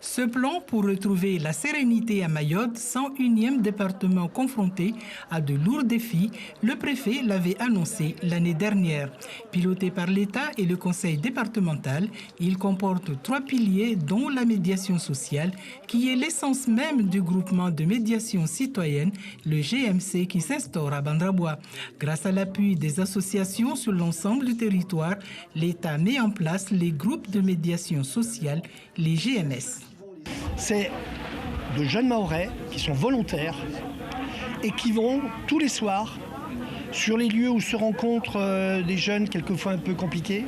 Ce plan pour retrouver la sérénité à Mayotte, 101e département confronté à de lourds défis, le préfet l'avait annoncé l'année dernière. Piloté par l'État et le conseil départemental, il comporte 3 piliers dont la médiation sociale, qui est l'essence même du groupement de médiation citoyenne, le GMC, qui s'instaure à Bandrabois. Grâce à l'appui des associations sur l'ensemble du territoire, l'État met en place les groupes de médiation sociale, les GMS. C'est de jeunes Mahorais qui sont volontaires et qui vont tous les soirs sur les lieux où se rencontrent des jeunes quelquefois un peu compliqués,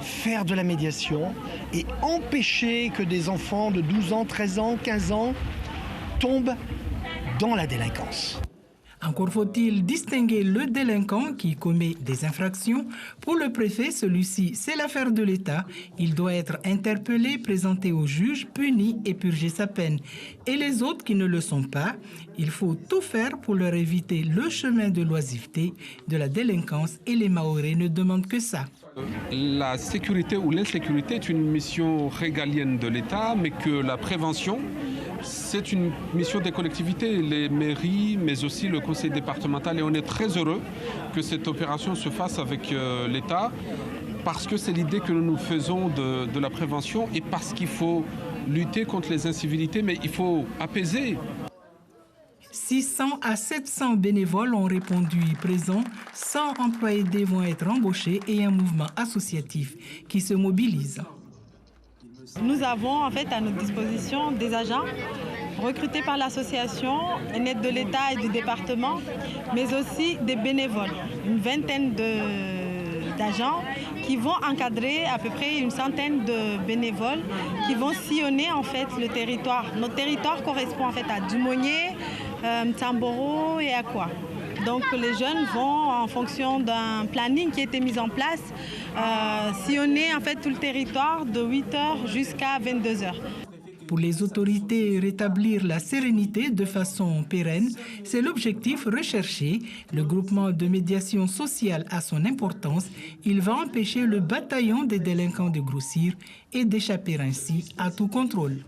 faire de la médiation et empêcher que des enfants de 12 ans, 13 ans, 15 ans tombent dans la délinquance. Encore faut-il distinguer le délinquant qui commet des infractions. Pour le préfet, celui-ci, c'est l'affaire de l'État. Il doit être interpellé, présenté au juge, puni et purger sa peine. Et les autres qui ne le sont pas, il faut tout faire pour leur éviter le chemin de l'oisiveté, de la délinquance, et les Mahorais ne demandent que ça. La sécurité ou l'insécurité est une mission régalienne de l'État, mais que la prévention, c'est une mission des collectivités, les mairies, mais aussi le conseil départemental. Et on est très heureux que cette opération se fasse avec l'État, parce que c'est l'idée que nous faisons de la prévention et parce qu'il faut lutter contre les incivilités, mais il faut apaiser. 600 à 700 bénévoles ont répondu présents, 100 employés aidés vont être embauchés et un mouvement associatif qui se mobilise. Nous avons en fait à notre disposition des agents recrutés par l'association, une aide de l'État et du département, mais aussi des bénévoles, une vingtaine d'agents qui vont encadrer à peu près une centaine de bénévoles qui vont sillonner en fait le territoire. Notre territoire correspond en fait à Dumonier, Tamboro et Akwa. Donc les jeunes vont, en fonction d'un planning qui a été mis en place, sillonner en fait tout le territoire de 8h jusqu'à 22h. Pour les autorités, rétablir la sérénité de façon pérenne, c'est l'objectif recherché. Le groupement de médiation sociale a son importance. Il va empêcher le bataillon des délinquants de grossir et d'échapper ainsi à tout contrôle.